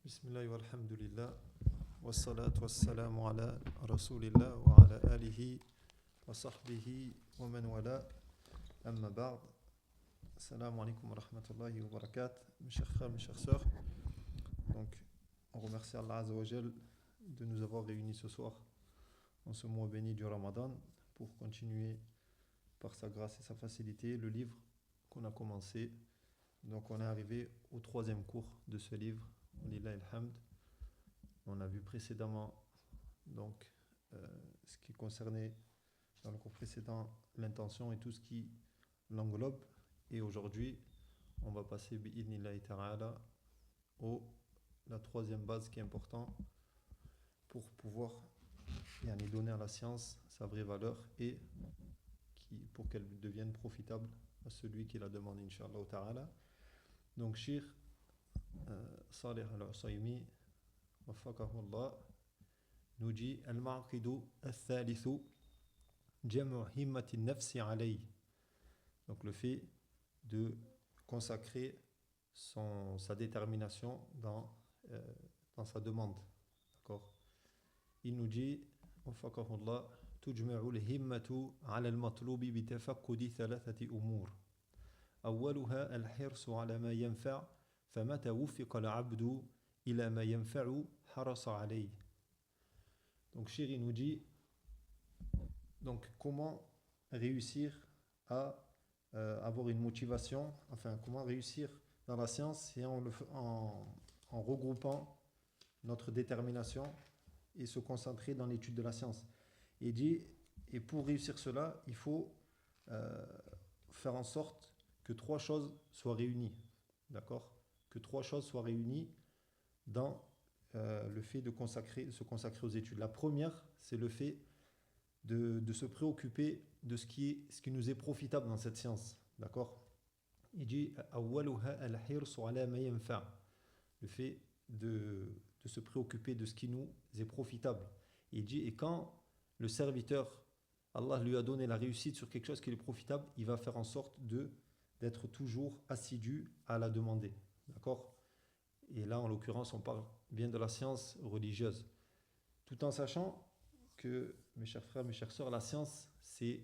Bismillah walhamdulillah wassalatu wassalamu ala rasulillah wa ala alihi wa sahbihi wa man wala amma ba'd. Assalamu alaikum wa rahmatullahi wa barakatuh. Mes chers frères, mes chères sœurs, donc on remercie Allah Azza wa Jal de nous avoir réunis ce soir en ce mois béni du Ramadan pour continuer par sa grâce et sa facilité le livre qu'on a commencé. Donc on est arrivé au troisième cours de ce livre. Lillahi alhamd. On a vu précédemment donc ce qui concernait dans le cours précédent l'intention et tout ce qui l'englobe. Et aujourd'hui, on va passer bi'idnillahi ta'ala la troisième base qui est importante pour pouvoir donner à la science sa vraie valeur et pour qu'elle devienne profitable à celui qui la demande, Inch'Allah ta'ala. Donc, Cheikh Salih al-Usaymi وفقه الله nous dit المعقد الثالث جمع همة النفس عليه. Donc le fait de consacrer sa détermination dans sa demande. D'accord. Il nous dit وفقه الله تجمع الهمة على المطلوب بتفقد ثلاثة أمور. أولها الحرص على ما ينفع فمتى وفق العبد إلى ما ينفع حرص عليه. Donc Chéri nous dit donc comment réussir à avoir une motivation, enfin comment réussir dans la science et en regroupant notre détermination et se concentrer dans l'étude de la science. Et dit, et pour réussir cela, il faut faire en sorte que trois choses soient réunies. D'accord ? Que trois choses soient réunies dans le fait de se consacrer aux études. La première, c'est le fait de se préoccuper de ce qui nous est profitable dans cette science. D'accord ? Il dit le fait de se préoccuper de ce qui nous est profitable. Il dit, et quand le serviteur, Allah lui a donné la réussite sur quelque chose qui est profitable, il va faire en sorte d'être toujours assidu à la demander. D'accord ? Et là, en l'occurrence, on parle bien de la science religieuse. Tout en sachant que, mes chers frères, mes chères sœurs, la science, c'est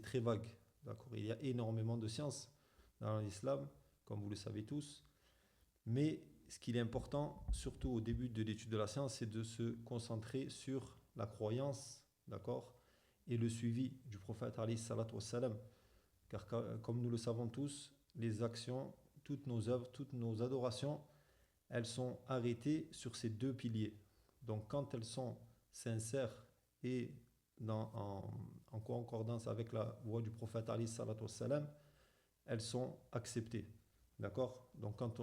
très vague. D'accord ? Il y a énormément de sciences dans l'islam, comme vous le savez tous. Mais ce qu'il est important, surtout au début de l'étude de la science, c'est de se concentrer sur la croyance, d'accord, et le suivi du prophète alayhi salatu wassalam. Car comme nous le savons tous, les actions, toutes nos œuvres, toutes nos adorations, elles sont arrêtées sur ces deux piliers. Donc quand elles sont sincères et en concordance avec la voie du prophète alayhi salatu wassalam, elles sont acceptées. D'accord ? Donc quand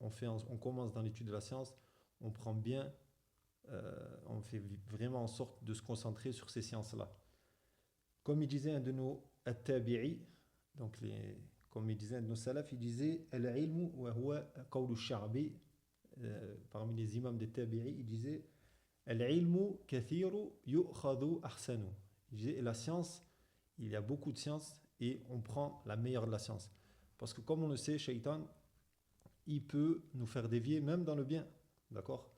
on commence dans l'étude de la science, on prend bien, on fait vraiment en sorte de se concentrer sur ces sciences-là. Comme il disait un de nos at-tabi'i, donc comme il disait un de nos salafs, il disait al-ilmu wa huwa qawlu ash-sha'bi, parmi les imams des tabi'i, il disait al-ilmu kathiru yu'khadhu ahsanu. Il disait, et la science, il y a beaucoup de sciences et on prend la meilleure de la science. Parce que comme on le sait, Shaitan, il peut nous faire dévier même dans le bien. D'accord ?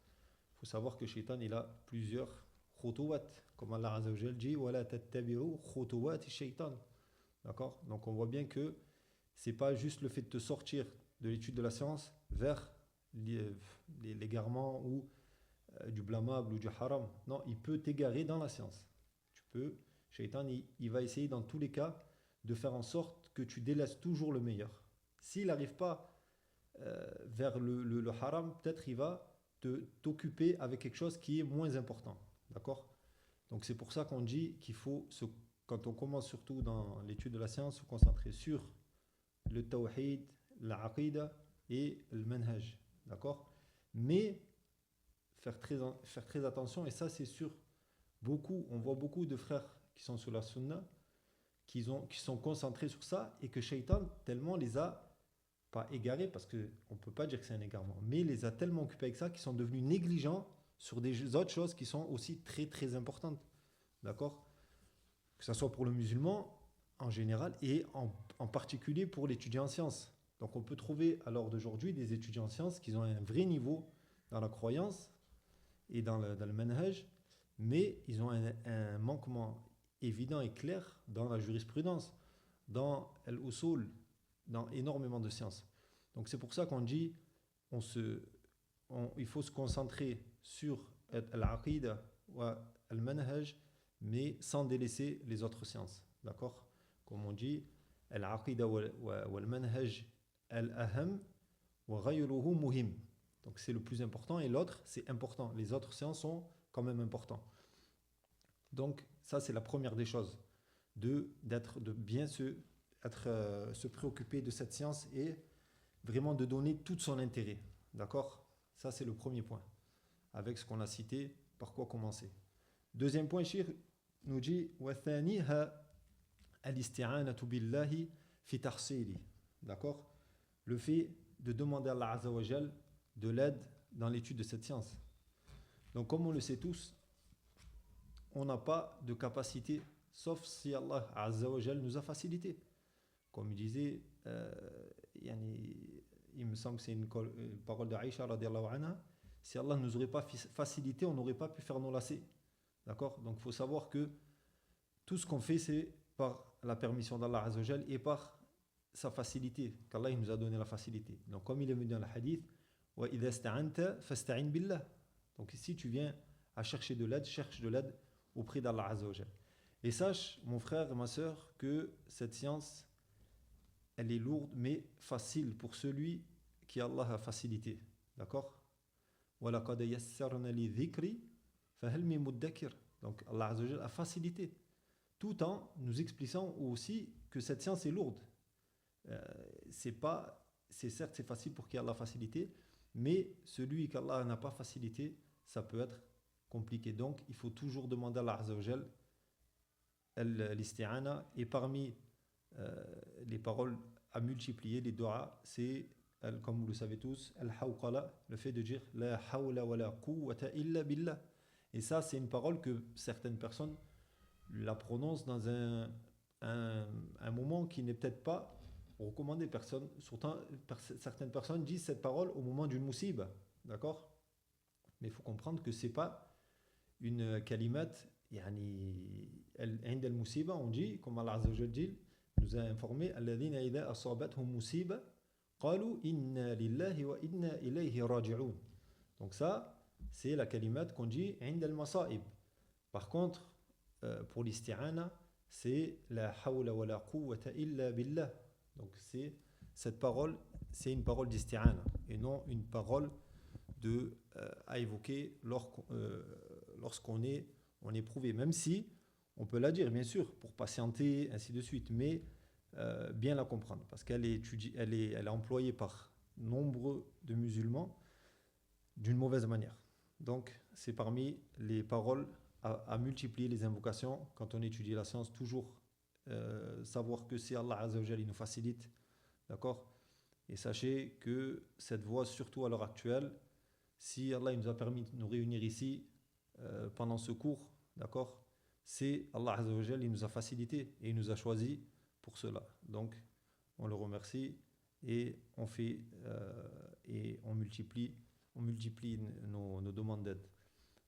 Il faut savoir que Shaitan, il a plusieurs khutuwat, comme Allah Azza wa Jal dit wala tattabi'u khutuwati shaitan. D'accord ? Donc on voit bien que c'est pas juste le fait de te sortir de l'étude de la science vers l'égarement ou du blâmable ou du haram. Non, il peut t'égarer dans la science. Shaitan, il va essayer dans tous les cas de faire en sorte que tu délaisses toujours le meilleur. S'il n'arrive pas vers le haram, peut-être il va t'occuper avec quelque chose qui est moins important. D'accord ? Donc c'est pour ça qu'on dit qu'il faut, quand on commence surtout dans l'étude de la science, se concentrer sur le tawhid, l'aqida et le manhaj. D'accord ? Mais faire très attention, et ça c'est sûr, on voit beaucoup de frères qui sont sur la sunna, qui sont concentrés sur ça, et que Shaitan tellement les a pas égarés, parce qu'on ne peut pas dire que c'est un égarement, mais les a tellement occupés avec ça qu'ils sont devenus négligents sur des autres choses qui sont aussi très très importantes. D'accord ? Que ce soit pour le musulman en général et en particulier pour l'étudiant en sciences. Donc on peut trouver à l'heure d'aujourd'hui des étudiants en sciences qui ont un vrai niveau dans la croyance et dans le manhaj, mais ils ont un manquement évident et clair dans la jurisprudence, dans l'usul, dans énormément de sciences. Donc c'est pour ça qu'on dit on se, il faut se concentrer sur l'aqida ou le manhaj, mais sans délaisser les autres sciences. D'accord? Comme on dit, l'aqida ou le manhaj al-aham wa ghayruhu muhim. Donc c'est le plus important et l'autre c'est important. Les autres sciences sont quand même importants. Donc ça c'est la première des choses, de bien se préoccuper de cette science et vraiment de donner tout son intérêt. D'accord? Ça c'est le premier point. Avec ce qu'on a cité, par quoi commencer. Deuxième point, Cheikh nous dit وَثَانِيهَا الْإِسْتِعَانَةُ بِاللَّهِ فِي تَحْصِيلِ. D'accord? Le fait de demander à Allah Azza wa Jal de l'aide dans l'étude de cette science. Donc comme on le sait tous, on n'a pas de capacité sauf si Allah Azza wa Jal nous a facilité. Comme il disait, il me semble que c'est une parole d'Aïcha radiallahu anha, si Allah ne nous aurait pas facilité, on n'aurait pas pu faire nos lacets. D'accord? Donc il faut savoir que tout ce qu'on fait, c'est par la permission d'Allah Azza wa Jal et par sa facilité, qu'Allah il nous a donné la facilité. Donc comme il est venu dans le hadith, وَإِذَا اسْتَعَنْتَ فَاسْتَعِنْ بِاللَّهِ. Donc si tu viens à chercher de l'aide, cherche de l'aide auprès d'Allah Azza wa Jal. Et sache, mon frère et ma sœur, que cette science, elle est lourde mais facile pour celui qui Allah a facilité. D'accord? وَلَقَدْ يَسَّرْنَا لِلذِّكْرِ فَهَلْ مِن مُدَّكِرٍ. Donc Allah Azza wa Jal a facilité, tout en nous expliquant aussi que cette science est lourde. C'est certes c'est facile pour qui Allah a facilité, mais celui qu'Allah n'a pas facilité, ça peut être compliqué. Donc il faut toujours demander à Allah Azza wa Jal l'isti'ana, et parmi les paroles à multiplier, les du'a, c'est, comme vous le savez tous, al-hawqala, le fait de dire la hawla wa la quwwata illa billah. Et ça, c'est une parole que certaines personnes la prononcent dans un moment qui n'est peut-être pas recommandé. Certaines personnes disent cette parole au moment d'une musiba. D'accord? Mais il faut comprendre que ce n'est pas une kalimat. عند المصيبة, on dit, comme Allah Azza wa Jalla dit, nous a informé الذين إذا أصابتهم مصيبة قالوا إنا لله وإنا إليه راجعون. Donc ça, c'est la kalimat qu'on dit عند المصائب. Par contre, pour l'isti'ana, c'est la hawla wa la quwwata illa billah. Donc cette parole, c'est une parole d'isti'ana et non une parole à évoquer lorsqu'on est éprouvé, même si on peut la dire bien sûr pour patienter, ainsi de suite, mais bien la comprendre, parce qu'elle est employée par nombre de musulmans d'une mauvaise manière. Donc c'est parmi les paroles à multiplier, les invocations quand on étudie la science, toujours savoir que c'est Allah Azza wa Jalla, il nous facilite. D'accord? Et sachez que cette voie, surtout à l'heure actuelle, si Allah il nous a permis de nous réunir ici pendant ce cours, d'accord, c'est Allah Azza wa Jalla, il nous a facilité et il nous a choisi pour cela. Donc on le remercie et on multiplie nos demandes d'aide.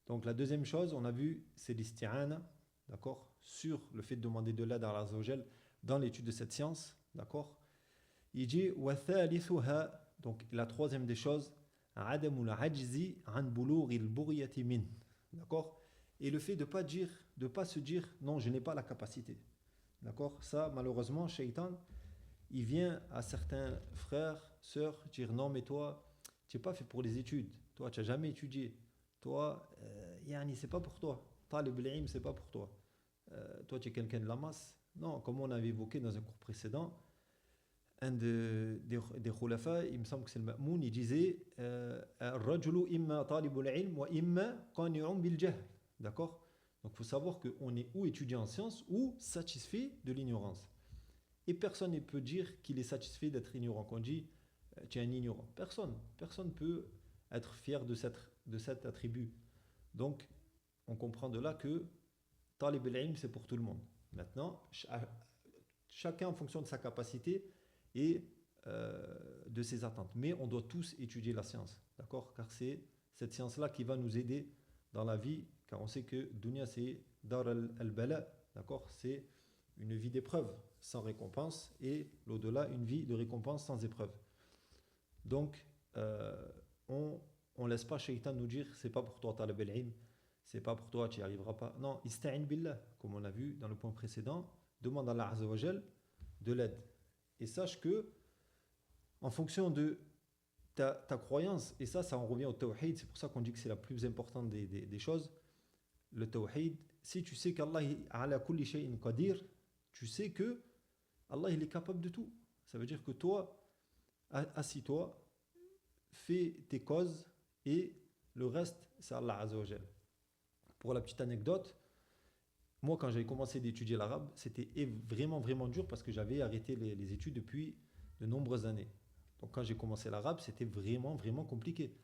Donc la deuxième chose, on a vu, c'est l'isti'ana, d'accord, sur le fait de demander de l'aide à Allah Azza wa Jalla dans l'étude de cette science, d'accord. Il dit wa thalithuha, donc la troisième des choses, adamul ajzi an bulughil bughyati min, d'accord. Et le fait de pas se dire non, je n'ai pas la capacité, d'accord. Ça, malheureusement, Shaitan, il vient à certains frères, sœurs dire non, mais toi, tu n'es pas fait pour les études, toi, tu n'as jamais étudié, toi, c'est pas pour toi, talib al-ilm, c'est pas pour toi, toi, tu es quelqu'un de la masse. Non, comme on avait évoqué dans un cours précédent, un des khulafa, il me semble que c'est le Ma'moun, il disait Rajulu imma talibul ilm wa imma qani'un bil jahl. D'accord? Donc il faut savoir qu'on est ou étudiant en sciences ou satisfait de l'ignorance. Et personne ne peut dire qu'il est satisfait d'être ignorant. Quand on dit tu es un ignorant, personne ne peut être fier de cet attribut. Donc on comprend de là que talib al-ilm, c'est pour tout le monde. Maintenant, chacun en fonction de sa capacité et de ses attentes. Mais on doit tous étudier la science, d'accord? Car c'est cette science-là qui va nous aider dans la vie, car on sait que dunya c'est dar al-bala, d'accord? C'est une vie d'épreuve sans récompense et l'au-delà, une vie de récompense sans épreuve. Donc, on ne laisse pas Shaitan nous dire c'est pas pour toi, talab al-ilm, c'est pas pour toi, tu n'y arriveras pas. Non, ista'in billah, comme on a vu dans le point précédent, demande à Allah Azza wa Jal de l'aide. Et sache que, en fonction de ta croyance, et ça en revient au tawhid, c'est pour ça qu'on dit que c'est la plus importante des choses, le tawhid, si tu sais qu'Allah ala kulli shay'in qadir, tu sais que Allah il est capable de tout. Ça veut dire que toi, assis-toi, fais tes causes et le reste, c'est Allah Azza wa Jal. Pour la petite anecdote, moi quand j'avais commencé d'étudier l'arabe, c'était vraiment vraiment dur parce que j'avais arrêté les études depuis de nombreuses années. Donc quand j'ai commencé l'arabe, c'était vraiment vraiment compliqué.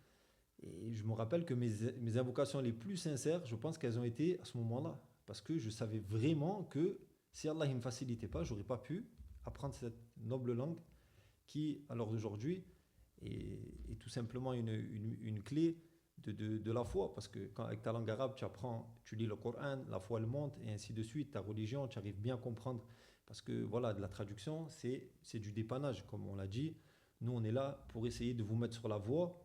Et je me rappelle que mes invocations les plus sincères, je pense qu'elles ont été à ce moment-là. Parce que je savais vraiment que si Allah ne me facilitait pas, j'aurais pas pu apprendre cette noble langue qui, à l'heure d'aujourd'hui, est tout simplement une clé de la foi. Parce que quand avec ta langue arabe, tu apprends, tu lis le Coran, la foi elle monte, et ainsi de suite, ta religion, tu arrives bien à comprendre. Parce que voilà, de la traduction, c'est du dépannage, comme on l'a dit. Nous, on est là pour essayer de vous mettre sur la voie.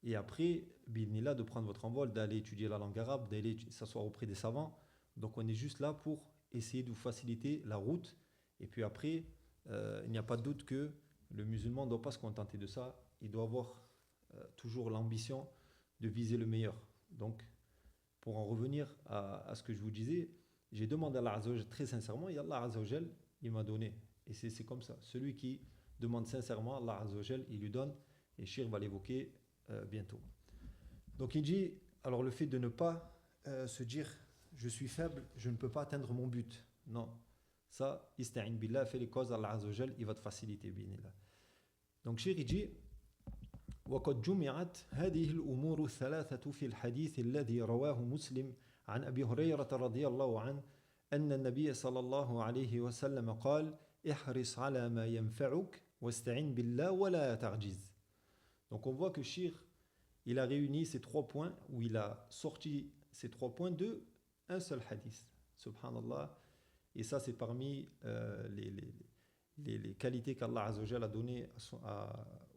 Et après, là de prendre votre envol, d'aller étudier la langue arabe, d'aller s'asseoir auprès des savants. Donc on est juste là pour essayer de vous faciliter la route. Et puis après, il n'y a pas de doute que le musulman ne doit pas se contenter de ça. Il doit avoir toujours l'ambition de viser le meilleur. Donc, pour en revenir à ce que je vous disais, j'ai demandé à Allah Azza wa Jal très sincèrement et Allah Azza wa Jal, il m'a donné. Et c'est comme ça. Celui qui demande sincèrement, Allah Azza wa Jal, il lui donne. Et Shir va l'évoquer bientôt. Donc il dit, alors le fait de ne pas se dire je suis faible, je ne peux pas atteindre mon but. Non, ça, ista'in billah, fais les causes, Allah Azza wa Jal, il va te faciliter. Donc Shir il dit وقد جمعت هذه الأمور الثلاثة في الحديث الذي رواه مسلم عن أبي هريرة رضي الله عنه أن النبي صلى الله عليه وسلم قال احرص على ما ينفعك واستعن بالله ولا تعجز. Donc on voit que Shir, il a réuni ces trois points, ou il a sorti ces trois points de un seul hadith. Subhanallah. Et ça, c'est parmi les qualités qu'Allah Azza wa Jal a données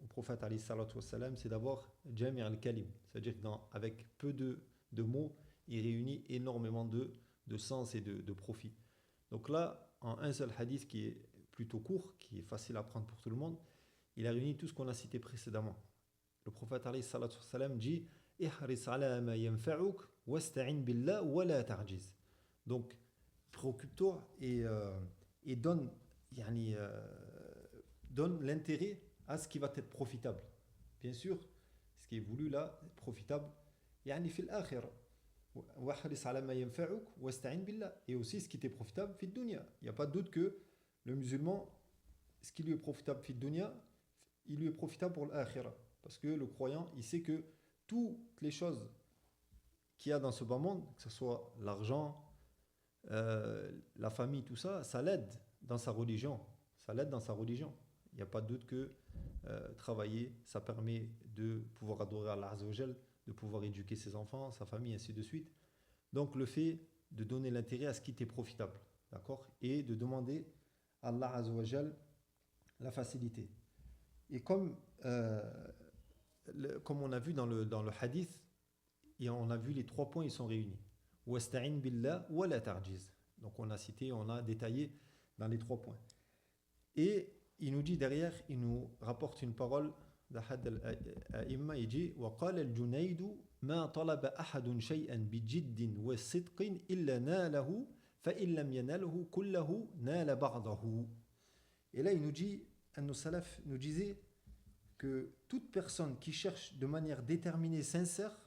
au prophète alayhi salatu wassalam, c'est d'avoir Jami' al-Kalim. C'est-à-dire qu'avec peu de mots, il réunit énormément de sens et de profit. Donc là, en un seul hadith qui est plutôt court, qui est facile à prendre pour tout le monde, il a réuni tout ce qu'on a cité précédemment. Le prophète alayhi salatu wassalam dit ihris ala ma yanfa'uk wasta'in billah wa la ta'jiz. Donc préoccupe-toi et donne l'intérêt à ce qui va être profitable. Bien sûr, ce qui est voulu là, profitable, yani fil akhirah. Wahris ala ma yanfa'uk wasta'in billah. Et aussi ce qui est profitable fil dunya. Il n'y a pas de doute que le musulman, ce qui lui est profitable fil dunya, il lui est profitable pour l'akhirah. Parce que le croyant, il sait que toutes les choses qu'il y a dans ce bas monde, que ce soit l'argent, la famille, tout ça, ça l'aide dans sa religion. Ça l'aide dans sa religion. Il n'y a pas de doute que travailler, ça permet de pouvoir adorer Allah Azza wa Jal, de pouvoir éduquer ses enfants, sa famille, ainsi de suite. Donc le fait de donner l'intérêt à ce qui t'est profitable, d'accord, et de demander à Allah Azza wa Jal la facilité. Et comme on a vu dans le hadith, et on a vu les trois points, ils sont réunis. Wasta'in billah wa la ta'jiz. Donc on a cité, on a détaillé dans les trois points. Et il nous dit derrière, il nous rapporte une parole d'Ahad al-A'imma, il dit وقال الجنيد ما طلب أحد شيئا بجد وصدق إلا ناله فإن لم يناله كله نال بعضه. Et là il nous dit, un de nos salaf nous disait que toute personne qui cherche de manière déterminée, sincère,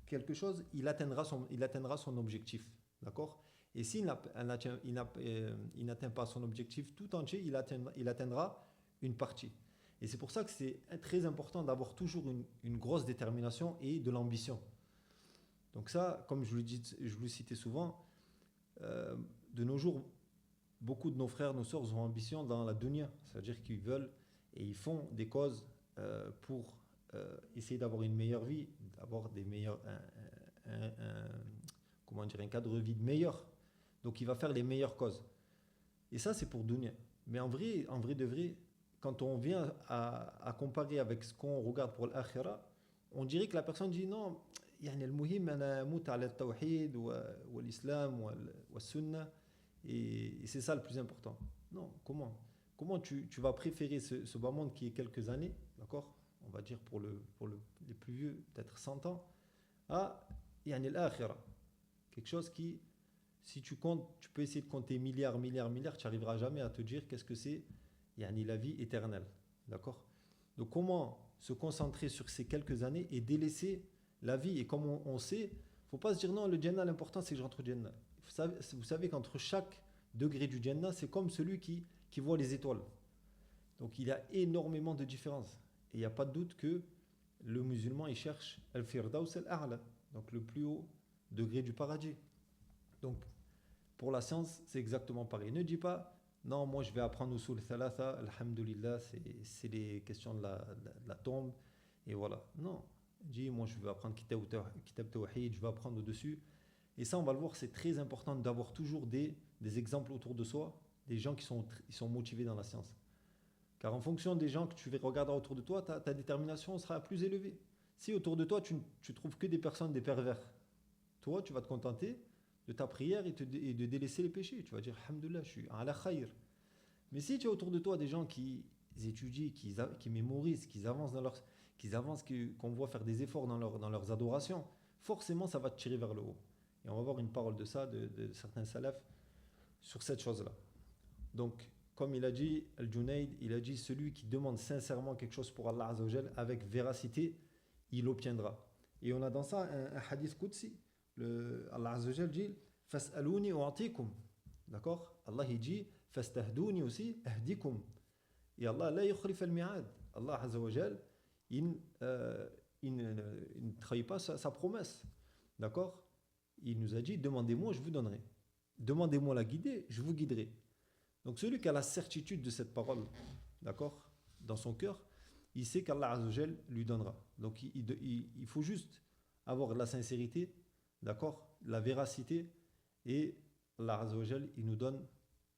quelque chose, il atteindra son objectif. D'accord ? Et s'il n'atteint pas son objectif tout entier, il atteindra une partie. Et c'est pour ça que c'est très important d'avoir toujours une grosse détermination et de l'ambition. Donc ça, comme je vous le citais souvent, de nos jours, beaucoup de nos frères, nos sœurs ont ambition dans la dunya. C'est-à-dire qu'ils veulent et ils font des causes pour essayer d'avoir une meilleure vie, d'avoir des meilleurs, comment dire, un cadre de vie meilleur. Donc il va faire les meilleures causes. Et ça, c'est pour dunya. Mais en vrai de vrai, quand on vient à comparer avec ce qu'on regarde pour l'akhira, on dirait que la personne dit non, يعني المهم أنا أموت على التوحيد والإسلام والسنة et c'est ça le plus important. Non, comment tu vas préférer ce bas monde qui est quelques années, d'accord? On va dire les plus vieux, peut-être 100 ans, à يعني الآخرة. Quelque chose qui, si tu comptes, tu peux essayer de compter milliards, tu n'arriveras jamais à te dire qu'est-ce que c'est yani la vie éternelle. D'accord? Donc comment se concentrer sur ces quelques années et délaisser la vie. Et comme on sait, il ne faut pas se dire non, le Jannah, l'important c'est que je rentre au Jannah. Vous savez qu'entre chaque degré du Jannah, c'est comme celui qui voit les étoiles. Donc il y a énormément de différences. Et il n'y a pas de doute que le musulman, il cherche al-firdaus al-a'la, donc le plus haut degré du paradis. Donc pour la science, c'est exactement pareil. Ne dis pas, non, moi je vais apprendre usul thalatha, alhamdulillah, c'est les questions de la tombe, et voilà. Non, dis, moi je vais apprendre kitab tawhid, je vais apprendre au-dessus. Et ça, on va le voir, c'est très important d'avoir toujours des exemples autour de soi, des gens qui sont motivés dans la science. Car en fonction des gens que tu regarderas autour de toi, ta détermination sera plus élevée. Si autour de toi, tu trouves que des personnes, des pervers, toi, tu vas te contenter de ta prière et de délaisser les péchés. Tu vas dire, alhamdoulilah, je suis ala khayr. Mais si tu as autour de toi des gens qui étudient, qui mémorisent, qu'on voit faire des efforts dans leurs adorations, forcément, ça va te tirer vers le haut. Et on va voir une parole de ça, de certains salafs, sur cette chose-là. Donc, comme il a dit, Al-Junayd, il a dit, celui qui demande sincèrement quelque chose pour Allah Azzawajal, avec véracité, il l'obtiendra. Et on a dans ça un hadith Qudsi. Allah Azzawajal dit, Fas'alouni u'atikum. D'accord? Allah il dit, Fastahdouni aussi, ahdikum. Et Allah, la yukhlif al-mi'ad. Allah Azzawajal, il ne trahit pas sa promesse. D'accord? Il nous a dit, demandez-moi, je vous donnerai. Demandez-moi la guider, je vous guiderai. Donc celui qui a la certitude de cette parole, d'accord, dans son cœur, il sait qu'Allah Azzawajal lui donnera. Donc il faut juste avoir de la sincérité, d'accord, la véracité, et Allah Azzawajal, il nous donne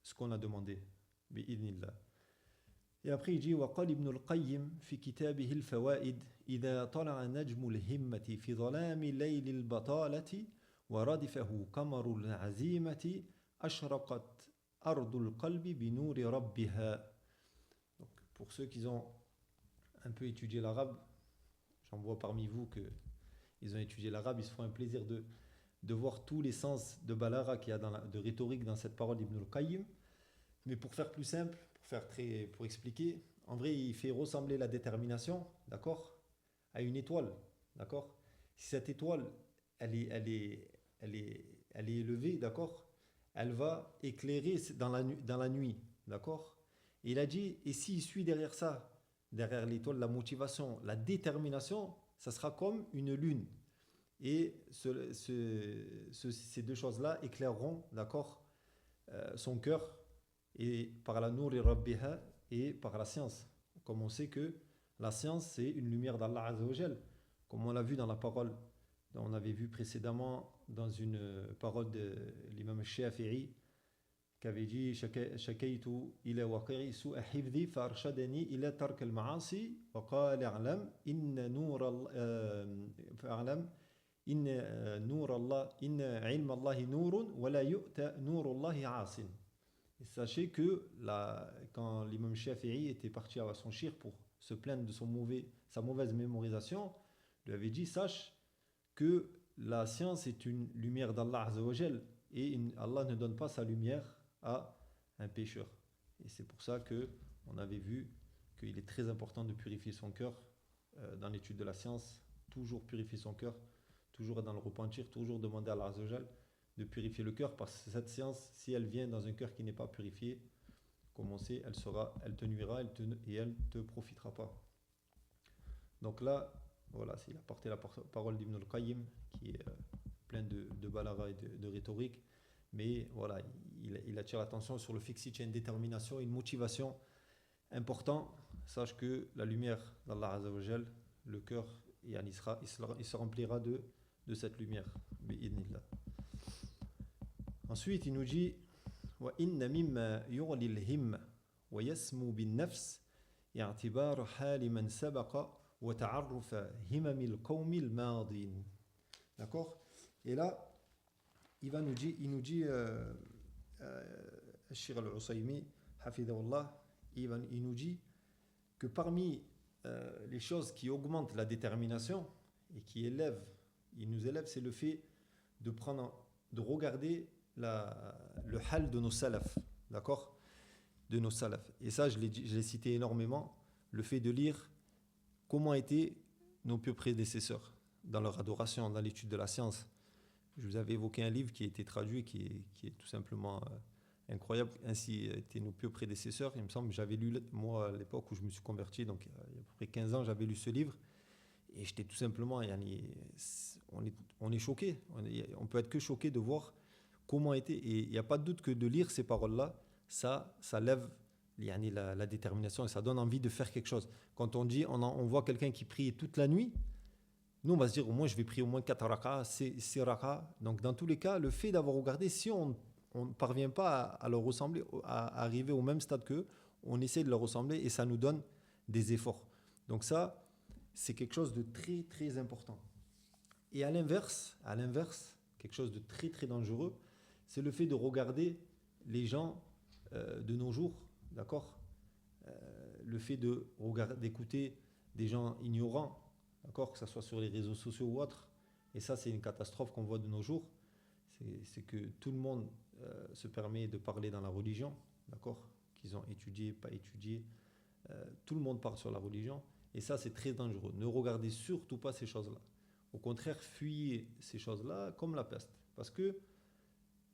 ce qu'on a demandé. Bi'idhnillah. Et après il dit وقال ابن القيم في كتابه الفوائد إذا طلع نجم الهمة في ظلام ليل البطالة وردفه قمر العزيمة أشرقت أرض القلب بنور ربها. Donc, pour ceux qui ont un peu étudié l'arabe, j'en vois parmi vous qu'ils ont étudié l'arabe, ils se font un plaisir de voir tous les sens de balara qu'il y a de rhétorique dans cette parole d'Ibn al-Qayyim. Mais pour faire plus simple, pour expliquer, en vrai, il fait ressembler la détermination, d'accord, à une étoile, d'accord. Si cette étoile, elle est élevée, d'accord, elle va éclairer dans la nuit, d'accord. Et il a dit, et s'il suit derrière ça, derrière l'étoile, la motivation, la détermination, ça sera comme une lune. Et ces deux choses-là éclaireront, d'accord, son cœur, et par la nour rabbiha, et par la science. Comme on sait que la science, c'est une lumière d'Allah Azzawajal, comme on l'a vu dans la parole, on avait vu précédemment dans une parole de l'imam Shafi'i, qui avait dit شكيت إلى وقعي سوء حفظي فأرشدني إلى ترك المعاصي وقال اعلم إن نور الله إن علم الله نور ولا يؤتى نور الله عاصٍ. Et sachez que quand l'imam Shafi'i était parti à son shir pour se plaindre de sa mauvaise mémorisation, il lui avait dit, sache que la science est une lumière d'Allah Azzawajal, et Allah ne donne pas sa lumière à un pécheur. Et c'est pour ça qu'on avait vu qu'il est très important de purifier son cœur dans l'étude de la science, toujours purifier son cœur, toujours dans le repentir, toujours demander à Allah Azzawajal de purifier le cœur, parce que cette science, si elle vient dans un cœur qui n'est pas purifié, comme on sait, elle te nuira et elle ne te profitera pas. Donc là, voilà, il a porté la parole d'Ibn al-Qayyim, qui est plein de balara et de rhétorique, mais voilà, il attire l'attention sur le fait que si tu as une détermination, une motivation importante, sache que la lumière d'Allah Azzawajal le cœur, il se remplira de cette lumière. Bi'idnillah. Ensuite, il nous dit وَإِنَّ مِمَّا يُغْلِي الْهِمَّ وَيَسْمُو بِالنَّفْسِ اعتبار حال من سبق وتعرف همم القوم الماضين. D'accord? Et là, il nous dit Cheikh Al-Usaymi, hafidahullah, il nous dit que parmi les choses qui augmentent la détermination et qui il nous élève, c'est le fait de regarder le hal de nos salaf, d'accord? De nos salaf. Et ça, je l'ai cité énormément, le fait de lire comment étaient nos pieux prédécesseurs dans leur adoration, dans l'étude de la science. Je vous avais évoqué un livre qui a été traduit, qui est tout simplement incroyable. Ainsi étaient nos pieux prédécesseurs. Il me semble que j'avais lu, moi, à l'époque où je me suis converti, donc il y a à peu près 15 ans, j'avais lu ce livre. Et j'étais tout simplement, on est choqué. On peut être que choqué de voir comment était. Et il n'y a pas de doute que de lire ces paroles-là, ça lève la détermination et ça donne envie de faire quelque chose. Quand on dit, on voit quelqu'un qui prie toute la nuit, nous on va se dire au moins je vais prier au moins 4 rak'ah, 6 rak'ah. Donc dans tous les cas, le fait d'avoir regardé, si on ne parvient pas à leur ressembler, à arriver au même stade qu'eux, on essaie de leur ressembler et ça nous donne des efforts. Donc ça, c'est quelque chose de très très important. Et à l'inverse, quelque chose de très très dangereux, c'est le fait de regarder les gens de nos jours, d'accord, le fait d'écouter des gens ignorants, d'accord, que ce soit sur les réseaux sociaux ou autres. Et ça, c'est une catastrophe qu'on voit de nos jours. C'est que tout le monde se permet de parler dans la religion, d'accord, qu'ils ont étudié, pas étudié. Tout le monde parle sur la religion. Et ça, c'est très dangereux. Ne regardez surtout pas ces choses-là. Au contraire, fuyez ces choses-là comme la peste. Parce que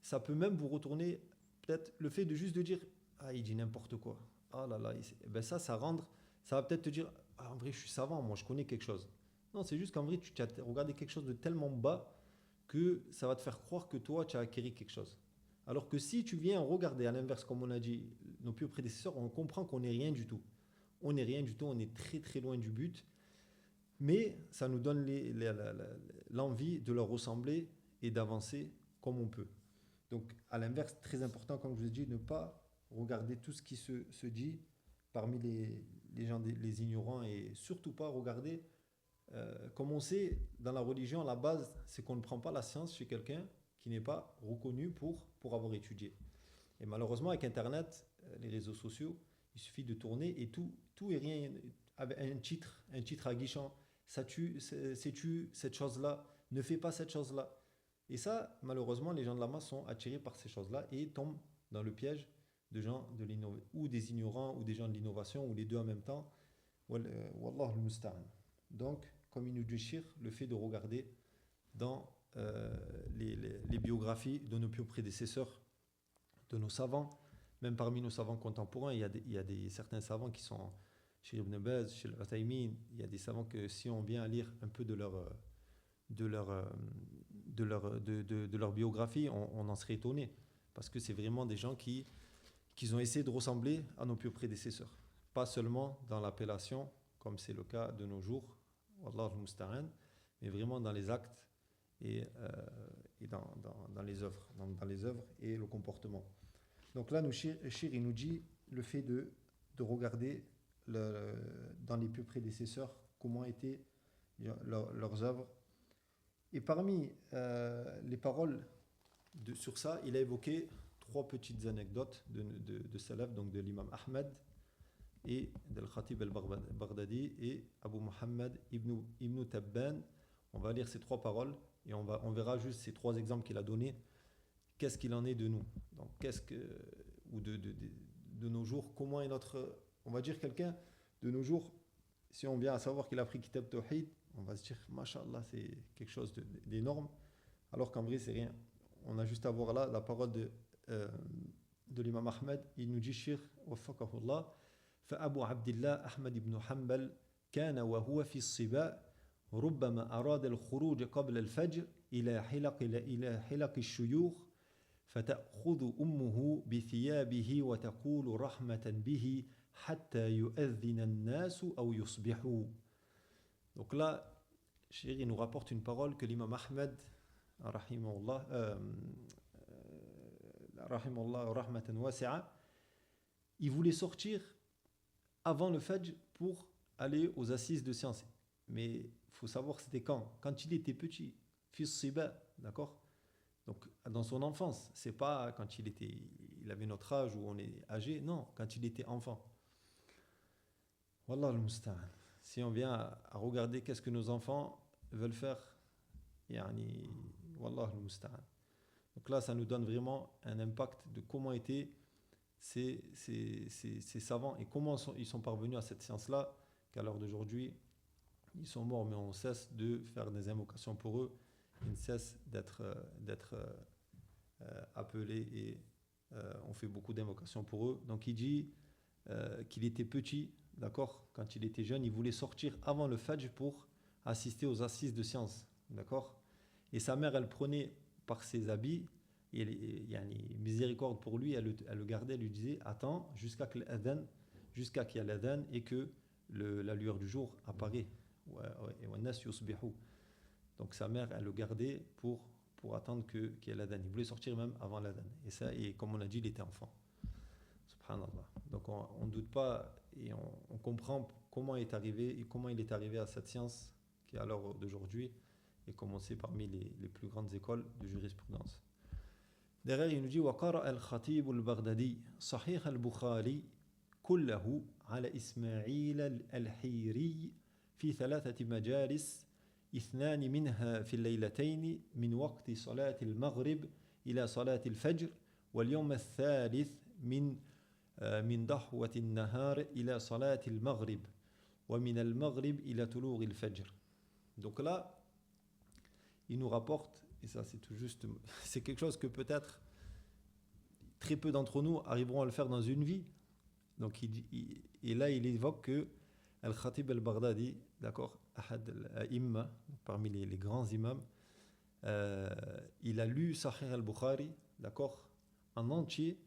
ça peut même vous retourner, peut-être le fait de juste de dire « Ah, il dit n'importe quoi. Ah là là. » Ben ça va peut-être te dire « Ah, en vrai, je suis savant, moi, je connais quelque chose. » Non, c'est juste qu'en vrai, tu as regardé quelque chose de tellement bas que ça va te faire croire que toi, tu as acquis quelque chose. Alors que si tu viens regarder à l'inverse, comme on a dit, nos pieux prédécesseurs, on comprend qu'on n'est rien du tout. On n'est rien du tout, on est très très loin du but. Mais ça nous donne l'envie de leur ressembler et d'avancer comme on peut. Donc, à l'inverse, très important, comme je vous ai dit, ne pas regarder tout ce qui se dit parmi les gens, les ignorants, et surtout pas regarder, comme on sait, dans la religion, la base, c'est qu'on ne prend pas la science chez quelqu'un qui n'est pas reconnu pour avoir étudié. Et malheureusement, avec Internet, les réseaux sociaux, il suffit de tourner et tout et rien, avec un titre aguichant, sais-tu cette chose-là, ne fais pas cette chose-là. Et ça, malheureusement, les gens de la masse sont attirés par ces choses-là et tombent dans le piège de gens ou des ignorants ou des gens de l'innovation ou les deux en même temps. Wallah al-musta'an. Donc, comme il nous dit, le fait de regarder dans les biographies de nos prédécesseurs, de nos savants, même parmi nos savants contemporains, il y a certains savants qui sont chez Ibn Baz, chez Al-Uthaymin. Il y a des savants que si on vient à lire un peu de leur biographie, on en serait étonné. Parce que c'est vraiment des gens qui ont essayé de ressembler à nos pieux prédécesseurs. Pas seulement dans l'appellation, comme c'est le cas de nos jours, Wallah al-Musta'an, mais vraiment dans les actes et dans les œuvres, dans les œuvres et le comportement. Donc là, Shir, il nous dit le fait de regarder dans les pieux prédécesseurs comment étaient leurs œuvres. Et parmi les paroles sur ça, il a évoqué 3 petites anecdotes de salaf, donc de l'imam Ahmed et de Khatib al-Baghdadi et Abu Muhammad ibn Tabban. On va lire ces 3 paroles et on verra juste ces 3 exemples qu'il a donnés. Qu'est-ce qu'il en est de nous? Donc, ou de nos jours, comment est on va dire quelqu'un de nos jours, si on vient à savoir qu'il a pris Kitab Tawhid, on va se dire, Masha'Allah, c'est quelque chose d'énorme, alors qu'en vrai, c'est rien. On a juste à voir là la parole de l'imam Ahmed. Il nous dit, Shir, Wafakahullah, فأبو عبد الله أحمد بن حنبل كان وهو في الصباء ربما أراد الخروج قبل الفجر إلى حلق الشيوخ فتأخذ أمه بثيابه وتقول رحمة به حتى يؤذن الناس أو يصبحوا. Donc là, Cheikh, il nous rapporte une parole que l'imam Ahmed, rahimahullah, rahimahullah, rahmatan wasi'a, il voulait sortir avant le Fajr pour aller aux assises de sciences. Mais il faut savoir c'était quand il était petit, fils Siba, d'accord? Donc dans son enfance, c'est pas quand il avait notre âge ou on est âgé, non, quand il était enfant. Wallah al-musta'an. Si on vient à regarder qu'est-ce que nos enfants veulent faire, yani, wallah al-musta'an. Donc là, ça nous donne vraiment un impact de comment étaient ces savants et comment ils sont parvenus à cette science-là, qu'à l'heure d'aujourd'hui, ils sont morts, mais on cesse de faire des invocations pour eux, ils ne cessent d'être appelés et on fait beaucoup d'invocations pour eux. Donc il dit qu'il était petit, d'accord, quand il était jeune, il voulait sortir avant le Fajr pour assister aux assises de sciences, d'accord. Et sa mère, elle prenait par ses habits, et il y a une miséricorde pour lui, elle le gardait, elle lui disait attends jusqu'à qu'il y a l'adhan et que la lueur du jour apparaît. Donc sa mère, elle le gardait pour attendre qu'il y ait l'adhan. Il voulait sortir même avant l'adhan. Et comme on a dit, il était enfant. Subhanallah. Donc on ne doute pas et on comprend comment il est arrivé à cette science qui est à l'heure d'aujourd'hui et comment c'est parmi les plus grandes écoles de jurisprudence. Derrière, il nous dit وقرأ الخطيب البغدادي صحيح البخاري كله على إسماعيل الحيري في 3 مجالس 2 منها في الليلتين من وقت صلاة المغرب إلى صلاة الفجر واليوم الثالث من ضحوة النهار إلى صلاة المغرب ومن المغرب إلى طلوع الفجر. Donc là, il nous rapporte, et ça c'est tout juste, c'est quelque chose que peut-être très peu d'entre nous arriveront à le faire dans une vie. Donc et là il évoque que Al-Khatib al-Baghdadi, d'accord, Ahad al-Imma, parmi les grands imams, il a lu Sahih al-Bukhari, d'accord, en entier,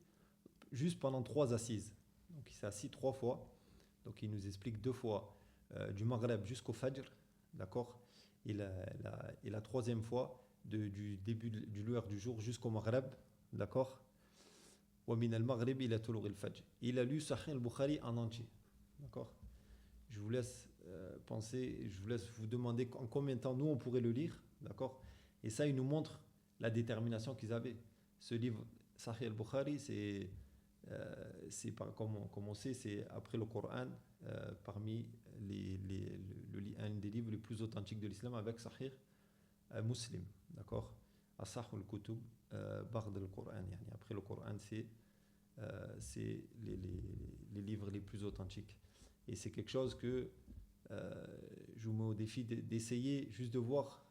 juste pendant 3 assises. Donc il s'est assis 3 fois. Donc il nous explique 2 fois du Maghreb jusqu'au Fajr, d'accord, et la 3e fois du début du lueur du jour jusqu'au Maghreb, d'accord. ومن المغرب إلى طلوع الفجر. Il a lu Sahih al-Bukhari en entier, d'accord. Je vous laisse penser, je vous laisse vous demander en combien de temps nous on pourrait le lire, d'accord. Et ça, il nous montre la détermination qu'ils avaient. Ce livre, Sahih al-Bukhari, comme on sait, c'est après le Coran, parmi un des livres les plus authentiques de l'islam avec Sahih Muslim, d'accord. Asah al-Kutub, Ba'd al-Quran, après le Coran, c'est les livres les plus authentiques. Et c'est quelque chose que je vous mets au défi d'essayer juste de voir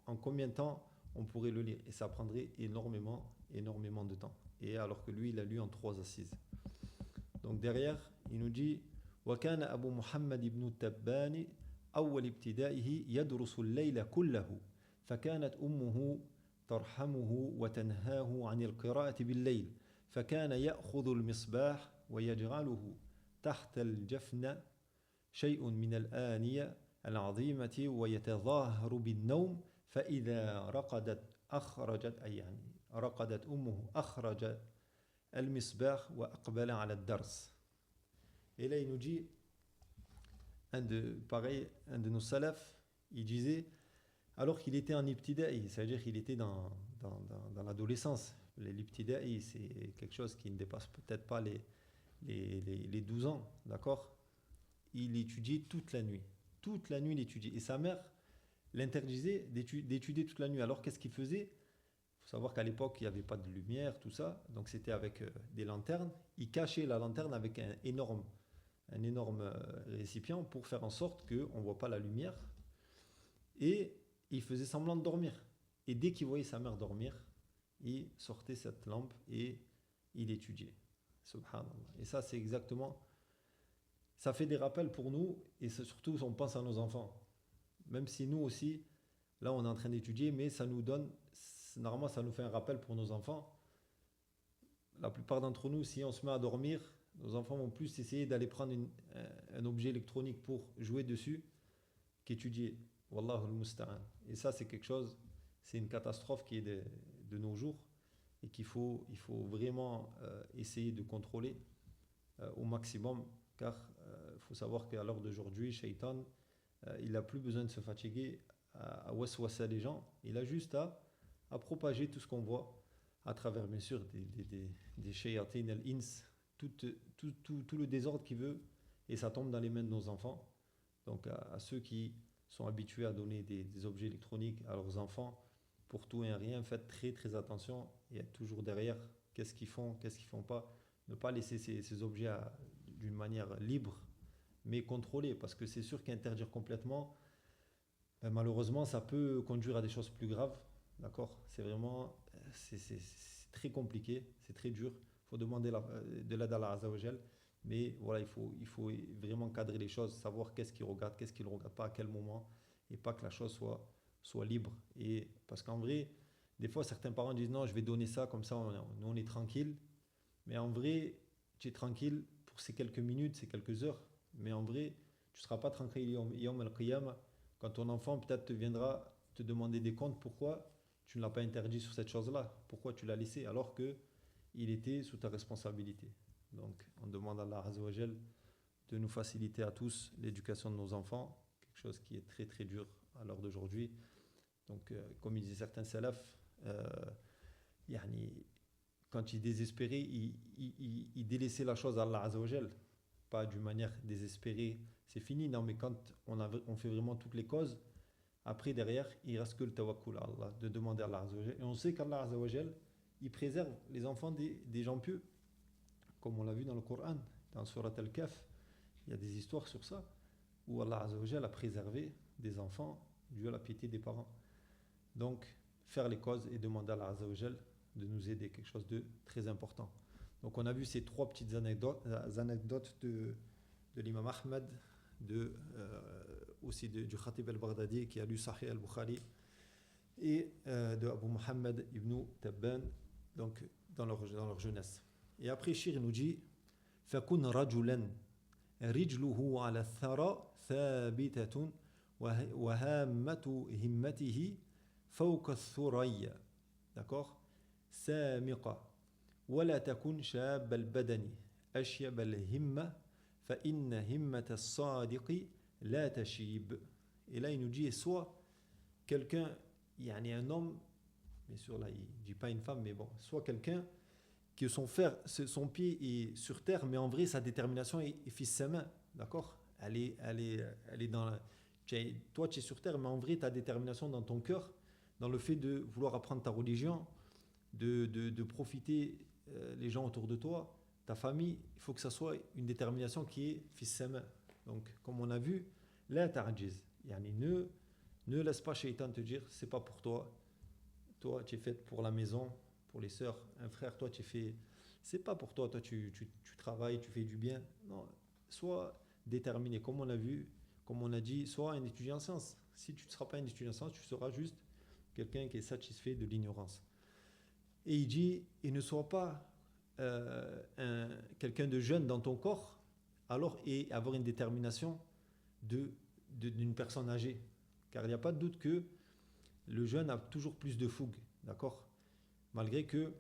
en combien de temps on pourrait le lire. Et ça prendrait énormément de temps. Et alors que lui, il a lu en 3 assises. Donc derrière, il nous dit وكان أبو محمد بن التبان أول ابتدائه يدرس الليل كله فكانت أمه ترحمه وتنهاه عن القراءة بالليل فكان يأخذ المصباح ويجعله تحت الجفن شيء من الآنية العظيمة ويتظاهر بالنوم فإذا رقدت أمه أخرج المصباح وأقبل على الدرس. Et là il nous dit un de nos salafs, il disait alors qu'il était en ibtida'i, c'est-à-dire qu'il était dans l'adolescence. L'ibtida'i, c'est quelque chose qui ne dépasse peut-être pas les 12 ans, d'accord. Il étudiait toute la nuit. Toute la nuit, il étudiait. Et sa mère l'interdisait d'étudier toute la nuit. Alors, qu'est-ce qu'il faisait? Il faut savoir qu'à l'époque, il n'y avait pas de lumière, tout ça. Donc, c'était avec des lanternes. Il cachait la lanterne avec un énorme récipient pour faire en sorte qu'on ne voit pas la lumière. Et il faisait semblant de dormir. Et dès qu'il voyait sa mère dormir, il sortait cette lampe et il étudiait. Subhanallah. Et ça, c'est exactement... Ça fait des rappels pour nous, et surtout on pense à nos enfants. Même si nous aussi, là on est en train d'étudier, mais ça nous donne, normalement ça nous fait un rappel pour nos enfants. La plupart d'entre nous, si on se met à dormir, nos enfants vont plus essayer d'aller prendre un objet électronique pour jouer dessus, qu'étudier. Wallahu al-musta'an. Et ça, c'est quelque chose, c'est une catastrophe qui est de nos jours et il faut vraiment essayer de contrôler au maximum, car il faut savoir qu'à l'heure d'aujourd'hui, Shaitan, il n'a plus besoin de se fatiguer à waswasser les gens, il a juste à propager tout ce qu'on voit à travers, bien sûr, des shayatin al-ins, tout le désordre qu'il veut, et ça tombe dans les mains de nos enfants. Donc à ceux qui sont habitués à donner des objets électroniques à leurs enfants pour tout et rien, faites très très attention et être toujours derrière qu'est-ce qu'ils font pas. Ne pas laisser ces objets d'une manière libre, mais contrôlée, parce que c'est sûr qu'interdire complètement, malheureusement, ça peut conduire à des choses plus graves. D'accord. C'est vraiment, c'est très compliqué, c'est très dur. Il faut demander de l'aide à Allah Azza wa Jal. Mais voilà, il faut vraiment cadrer les choses, savoir qu'est-ce qu'il regarde, qu'est-ce qu'il ne regarde pas, à quel moment, et pas que la chose soit libre. Et parce qu'en vrai, des fois, certains parents disent non, je vais donner ça, comme ça, nous on est tranquille. Mais en vrai, tu es tranquille pour ces quelques minutes, ces quelques heures. Mais en vrai, tu ne seras pas tranquille yawm al-qiyamah, quand ton enfant peut-être te viendra te demander des comptes. Pourquoi tu ne l'as pas interdit sur cette chose-là? Pourquoi tu l'as laissé alors que il était sous ta responsabilité? Donc, on demande à Allah Azza wa Jal de nous faciliter à tous l'éducation de nos enfants, quelque chose qui est très très dur à l'heure d'aujourd'hui. Donc, comme ils disaient certains salafs, euh, yani, quand ils désespéraient, ils délaissaient la chose à Allah Azza wa Jal, pas d'une manière désespérée, c'est fini. Non, mais quand on fait vraiment toutes les causes, après derrière, il reste que le tawakkul à Allah, de demander à Allah Azza wa Jal. Et on sait qu'Allah Azza wa Jal, il préserve les enfants des gens pieux, comme on l'a vu dans le Coran, dans Surat Al-Kaf. Il y a des histoires sur ça, où Allah Azza wa Jal a préservé des enfants dû à la piété des parents. Donc, faire les causes et demander à Allah Azza wa Jal de nous aider, quelque chose de très important. Donc, on a vu ces trois petites anecdotes de l'imam Ahmad, aussi du Khatib al-Baghdadi qui a lu Sahih al-Bukhari, et de Abu Muhammad ibn Tabban, donc dans leur jeunesse. Et après, Shir nous dit فَكُنْ رَجُلًا رِجْلُهُ عَلَى الثَّرَى ثَابِتَةٌ وَهَامَّةُ هِمَّتِهِ فَوْقَ الثُّرَيَّ. D'accord. سَامِقَةٌ وَلَا تَكُنْ شَابَ الْبَدَنِ أَشْيَبَ الْهِمَّةِ فَإِنَّ هِمَّةَ الصَّادِقِ لَا تَشِيبُ. Et là, il nous dit, soit quelqu'un, il y a un homme, bien sûr là, il ne dit pas une femme, mais bon, soit quelqu'un que son pied est sur terre, mais en vrai, sa détermination est fils sa main, d'accord. Elle est dans toi, tu es sur terre, mais en vrai, ta détermination dans ton cœur, dans le fait de vouloir apprendre ta religion, de profiter les gens autour de toi, ta famille, il faut que ça soit une détermination qui est fils sa main. Donc, comme on a vu, la ta'jiz, yani ne laisse pas Shaitan te dire c'est pas pour toi. Toi, tu es fait pour la maison, pour les sœurs. Un frère, toi, tu es fait. C'est pas pour toi. Toi, tu travailles, tu fais du bien. Non, sois déterminé. Comme on a vu, comme on a dit, sois un étudiant en sciences. Si tu ne seras pas un étudiant en sciences, tu seras juste quelqu'un qui est satisfait de l'ignorance. Et il dit, et ne sois pas quelqu'un de jeune dans ton corps, alors et avoir une détermination d'une personne âgée. Car il n'y a pas de doute que le jeune a toujours plus de fougue, d'accord. Malgré que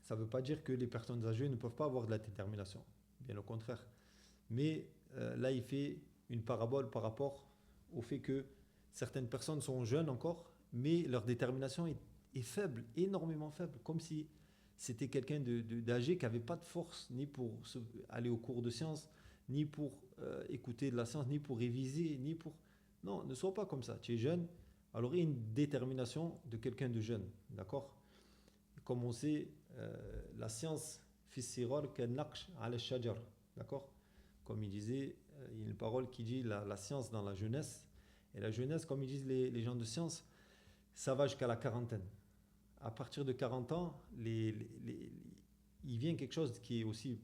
ça ne veut pas dire que les personnes âgées ne peuvent pas avoir de la détermination, bien au contraire. Mais là, il fait une parabole par rapport au fait que certaines personnes sont jeunes encore, mais leur détermination est faible, énormément faible, comme si c'était quelqu'un d'âgé qui n'avait pas de force ni pour aller au cours de sciences, ni pour écouter de la science, ni pour réviser, ni pour... Non, ne sois pas comme ça. Tu es jeune, alors il y a une détermination de quelqu'un de jeune, d'accord. Comme on sait, la science, d'accord. Comme il disait, il y a une parole qui dit la science dans la jeunesse. Et la jeunesse, comme ils disent les gens de science, ça va jusqu'à la quarantaine. À partir de 40 ans, il vient quelque chose qui est aussi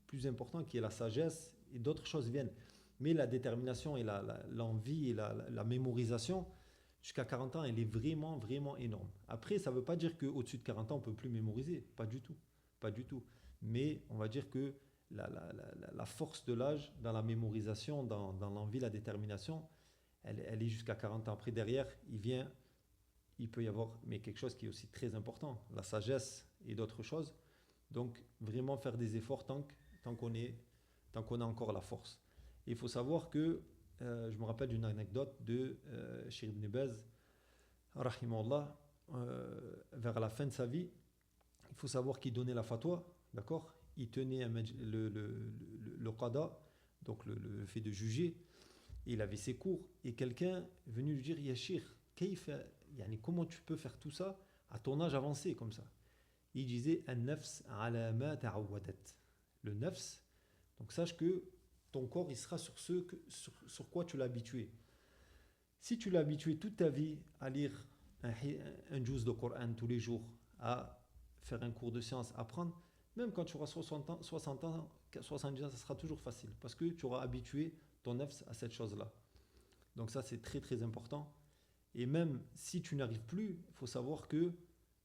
plus important, qui est la sagesse, et d'autres choses viennent. Mais la détermination et l'envie et la mémorisation, jusqu'à 40 ans, elle est vraiment, vraiment énorme. Après, ça ne veut pas dire qu'au-dessus de 40 ans, on ne peut plus mémoriser. Pas du tout. Pas du tout. Mais on va dire que la force de l'âge, dans la mémorisation, dans l'envie, la détermination, elle est jusqu'à 40 ans. Après, derrière, il peut y avoir, mais quelque chose qui est aussi très important, la sagesse et d'autres choses. Donc, vraiment faire des efforts tant qu'on est, tant qu'on a encore la force. Et il faut savoir que, je me rappelle d'une anecdote de Cheikh Ibn Baz, rahimahullah, vers la fin de sa vie, il faut savoir qu'il donnait la fatwa, d'accord. Il tenait le qada, donc le fait de juger, et il avait ses cours, et quelqu'un est venu lui dire, Yashir, comment tu peux faire tout ça à ton âge avancé comme ça. Il disait, An-nafs ala ma ta'awadat. Le nafs, donc sache que ton corps il sera sur quoi tu l'as habitué. Si tu l'as habitué toute ta vie à lire un juz de Coran tous les jours, à faire un cours de science, à apprendre, même quand tu auras 60 ans, 70 ans, ça sera toujours facile parce que tu auras habitué ton nafs à cette chose-là. Donc ça, c'est très très important. Et même si tu n'arrives plus, il faut savoir que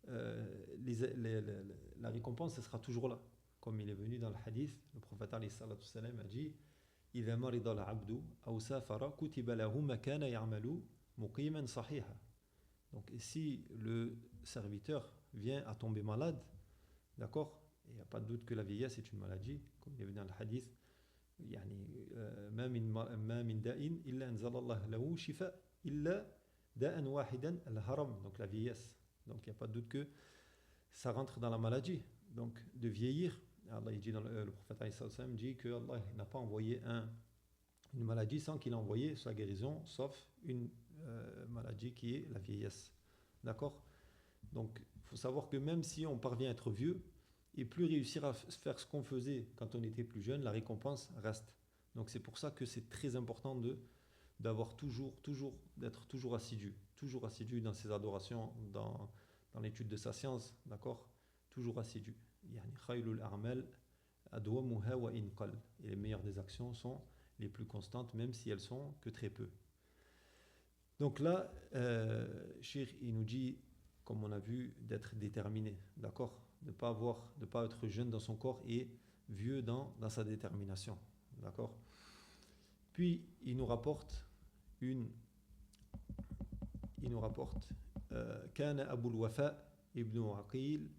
la récompense, elle sera toujours là. Comme il est venu dans le hadith, le prophète alayhi salatu salam a dit إذا مرض العبد أو سافر كتب له ما كان يعمل مقيما صحيحا. Donc si le serviteur vient à tomber malade, d'accord, il n'y a pas de doute que la vieillesse est une maladie, comme il est venu dans le hadith, يعني ما من داء إلا أنزل الله له شفاء إلا داء واحدا الهرم, donc la vieillesse. Donc il n'y a pas de doute que ça rentre dans la maladie. Donc de vieillir, Allah il dit dans le prophète alayhi dit que Allah n'a pas envoyé une maladie sans qu'il ait envoyé sa guérison, sauf une maladie qui est la vieillesse. D'accord. Donc il faut savoir que même si on parvient à être vieux et plus réussir à faire ce qu'on faisait quand on était plus jeune, la récompense reste. Donc c'est pour ça que c'est très important d'avoir d'être toujours assidu dans ses adorations, dans l'étude de sa science, d'accord, toujours assidu. Yani khayrul a'mal adwamuha wa in qal. Et les meilleures des actions sont les plus constantes, même si elles sont que très peu. Donc là, Cheikh, il nous dit, comme on a vu, d'être déterminé, d'accord, de pas être jeune dans son corps et vieux dans sa détermination, d'accord. Puis il nous rapporte كان أبو الوفاء ابن عقيل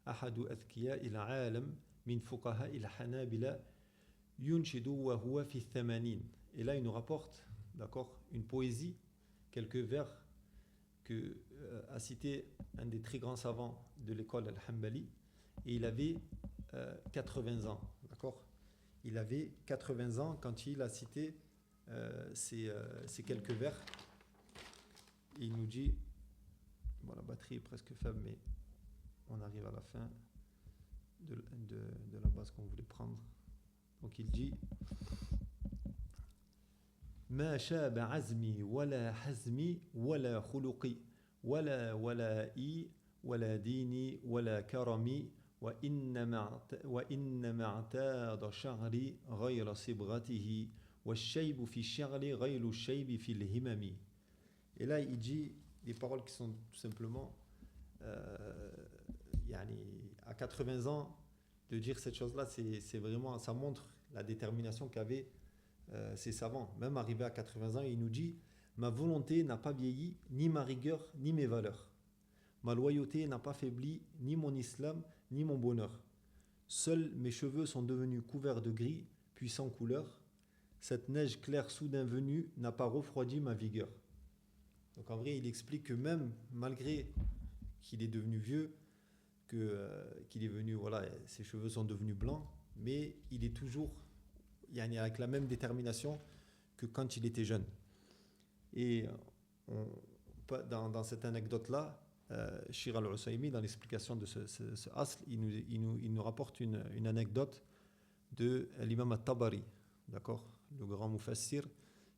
أحد أذكياء العالم من فقهاء الحنابلة ينشد وهو في الثمانين. Et là il nous rapporte, d'accord, une poésie, quelques vers que a cité un des très grands savants de l'école Al-Hanbali, et il avait 80 ans, d'accord. Il avait 80 ans quand il a cité ces quelques vers. Il nous dit, bon, la batterie est presque faible, mais on arrive à la fin de la base qu'on voulait prendre. Donc il dit ما شاب عزمي ولا حزمي ولا خلقي ولا ولائي ولا ديني ولا كرمي وإنما اعتاد شعري غير صبغته والشيب في الشعر غير الشيب في الهمم. Et là il dit des paroles qui sont tout simplement à 80 ans de dire cette chose-là, c'est vraiment, ça montre la détermination qu'avaient ces savants. Même arrivé à 80 ans, il nous dit: ma volonté n'a pas vieilli, ni ma rigueur, ni mes valeurs. Ma loyauté n'a pas faibli, ni mon islam, ni mon bonheur. Seuls mes cheveux sont devenus couverts de gris, puis sans couleur. Cette neige claire soudain venue n'a pas refroidi ma vigueur. Donc en vrai, il explique que même malgré qu'il est devenu vieux, qu'il est venu, voilà, ses cheveux sont devenus blancs, mais il est toujours avec la même détermination que quand il était jeune. Et dans cette anecdote-là, Shir al-Usaymi, dans l'explication de ce asl, il nous rapporte une anecdote de l'imam al-Tabari, d'accord, le grand mufassir,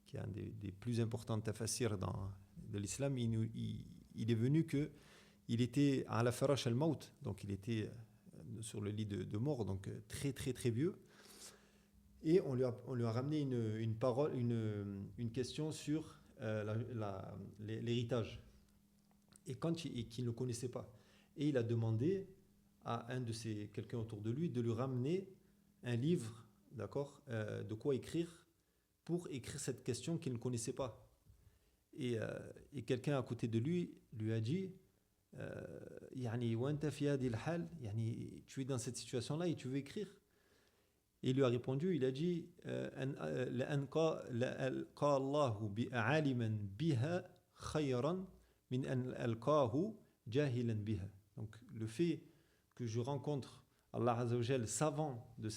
qui est un des plus importants tafassirs de l'islam. Il est venu qu'il était à la farash al-maut, donc il était sur le lit de mort, donc très très très vieux. Et on lui a ramené une question sur l'héritage, et qu'il ne connaissait pas. Et il a demandé à quelqu'un autour de lui de lui ramener un livre, d'accord, de quoi écrire, pour écrire cette question qu'il ne connaissait pas. Et quelqu'un à côté de lui a dit يعني وأنت في هذه الحال يعني tu es dans cette situation là et tu veux écrire. Et il lui a répondu, il a dit لألقى الله عالما بها خيرا من أن ألقاه جاهلا بها. Donc le fait que je rencontre Allah Azza wa Jal savant de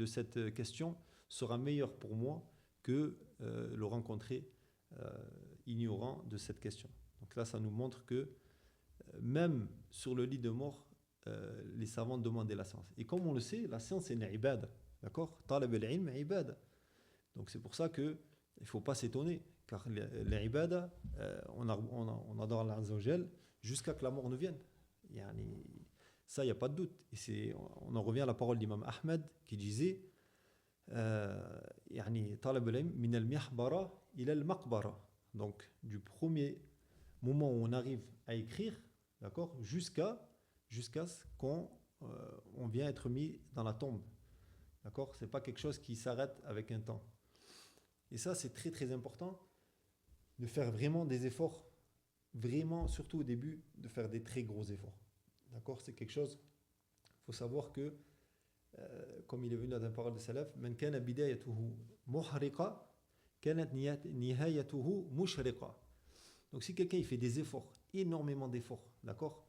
cette question sera meilleur pour moi que le rencontrer ignorant de cette question. Donc là, ça nous montre que même sur le lit de mort, les savants demandaient la science. Et comme on le sait, la science est une ibada. D'accord? Talab al-ilm ibada. Donc c'est pour ça qu'il ne faut pas s'étonner. Car l'ibada, on adore Allah Azza wa Jal jusqu'à que la mort ne vienne. Yani, ça, il n'y a pas de doute. Et on en revient à la parole d'Imam Ahmed qui disait يعني طالب العلم من المحبرة إلى المقبرة. Donc du premier moment où on arrive à écrire, d'accord, jusqu'à ce qu'on on vient être mis dans la tombe. D'accord, c'est pas quelque chose qui s'arrête avec un temps. Et ça, c'est très très important de faire vraiment des efforts, vraiment, surtout au début, de faire des très gros efforts. D'accord, c'est quelque chose. Il faut savoir que comme il est venu dans la parole de Salaf, man kana bidayatuhu muhriqa kanat nihayatuhu mushriqa. Donc si quelqu'un il fait des efforts, énormément d'efforts, d'accord,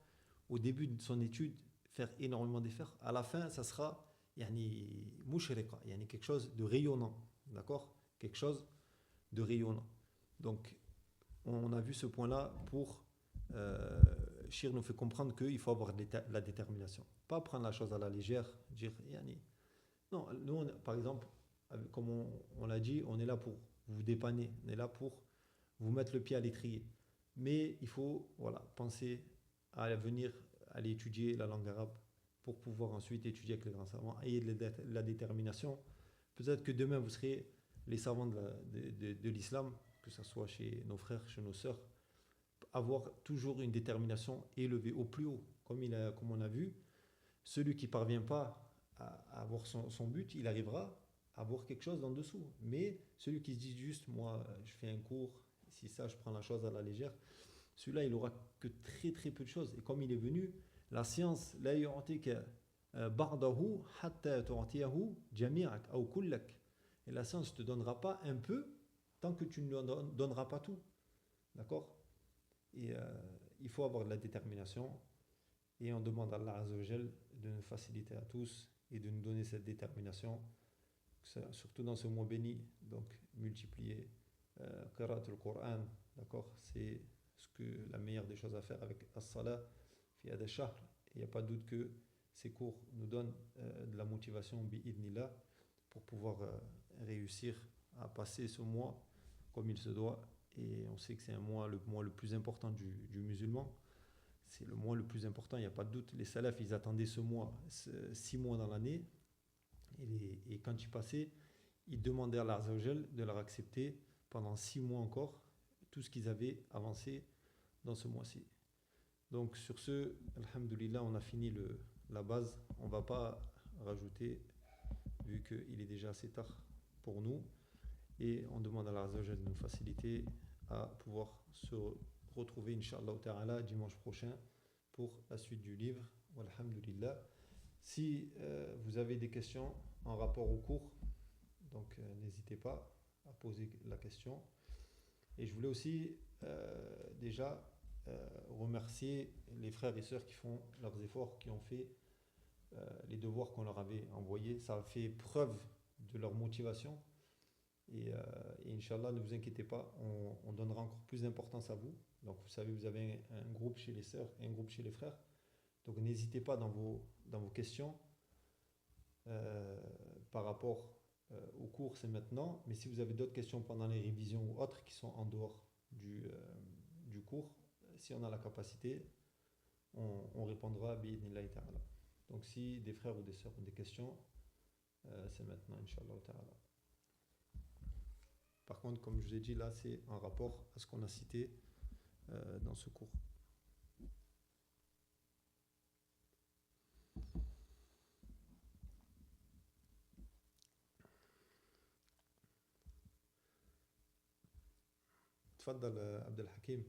au début de son étude, faire énormément d'efforts, à la fin ça sera yani mushriqa, yani quelque chose de rayonnant, d'accord, quelque chose de rayonnant. Donc on a vu ce point-là pour Shir nous fait comprendre qu'il faut avoir la détermination. Pas prendre la chose à la légère, dire yani. Non, nous, par exemple, comme on l'a dit, on est là pour vous dépanner, on est là pour vous mettre le pied à l'étrier. Mais il faut penser à venir aller étudier la langue arabe pour pouvoir ensuite étudier avec les grands savants. Ayez de la détermination. Peut-être que demain, vous serez les savants de l'islam, que ce soit chez nos frères, chez nos sœurs. Avoir toujours une détermination élevée au plus haut. Comme on a vu, celui qui ne parvient pas à avoir son but, il arrivera à avoir quelque chose en dessous. Mais celui qui se dit juste, moi, je fais un cours, si ça, je prends la chose à la légère, celui-là, il n'aura que très très peu de choses. Et comme il est venu, la science, la yu'tika ba'dahu hatta tu'tiyahu jami'ak aw kullak. Et la science ne te donnera pas un peu tant que tu ne lui donneras pas tout. D'accord? Et il faut avoir de la détermination. Et on demande à Allah Azza wa Jal de nous faciliter à tous et de nous donner cette détermination, surtout dans ce mois béni. Donc multiplier Qira'at al-Qur'an, d'accord, c'est la meilleure des choses à faire avec as-salah fi hada shahr. Il n'y a pas de doute que ces cours nous donnent de la motivation bi'idnillah pour pouvoir réussir à passer ce mois comme il se doit. Et on sait que c'est le mois le plus important du musulman. C'est le mois le plus important, il n'y a pas de doute. Les salafs, ils attendaient ce mois, 6 mois dans l'année. Et quand il passait, ils demandaient à Allah Azza wa Jal de leur accepter pendant 6 mois encore tout ce qu'ils avaient avancé dans ce mois-ci. Donc sur ce, alhamdoulilah, on a fini la base. On ne va pas rajouter, vu qu'il est déjà assez tard pour nous. Et on demande à Allah Azza wa Jal de nous faciliter à pouvoir se retrouver, Inch'Allah Ta'ala, dimanche prochain pour la suite du livre. Walhamdulillah. Si vous avez des questions en rapport au cours, donc n'hésitez pas à poser la question. Et je voulais aussi déjà remercier les frères et sœurs qui font leurs efforts, qui ont fait les devoirs qu'on leur avait envoyés. Ça a fait preuve de leur motivation. Et Inch'Allah, ne vous inquiétez pas, on donnera encore plus d'importance à vous. Donc vous savez, vous avez un groupe chez les sœurs et un groupe chez les frères. Donc n'hésitez pas dans vos questions par rapport au cours, c'est maintenant. Mais si vous avez d'autres questions pendant les révisions ou autres qui sont en dehors du cours, si on a la capacité, on répondra bi'idnillahi ta'ala. Donc si des frères ou des sœurs ont des questions, c'est maintenant, Inch'Allah ta'ala. Par contre, comme je vous ai dit, là, c'est en rapport à ce qu'on a cité dans ce cours. تفضل عبد الحكيم.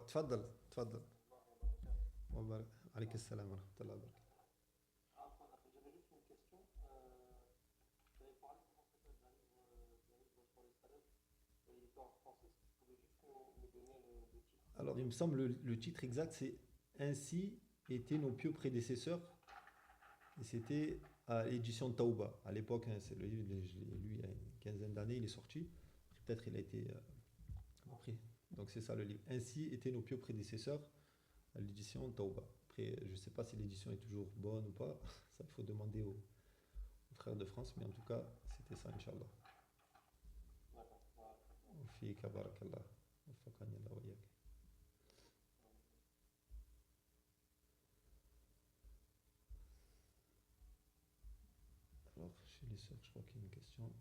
تفضل تفضل. عليك السلام ورحمة الله وبركاته. J'avais juste une question. Vous avez parlé comment ça s'appelle d'un livre sur les salafs, il était en français. Est-ce que vous pouvez juste me donner le titre? Alors, il me semble le titre exact, c'est Ainsi étaient nos pieux prédécesseurs. Et c'était à l'édition de Taouba. À l'époque, hein, c'est le livre, je l'ai lu il y a une quinzaine d'années, il est sorti. Peut-être il a été repris. Donc c'est ça le livre. Ainsi étaient nos pieux prédécesseurs à l'édition de Taouba. Après, je ne sais pas si l'édition est toujours bonne ou pas. Ça, il faut demander aux frères de France. Mais en tout cas, c'était ça, Inch'Allah. وفيك بارك الله وفقني الله وإياك. Alors, chez les sœurs, je crois qu'il y a une question.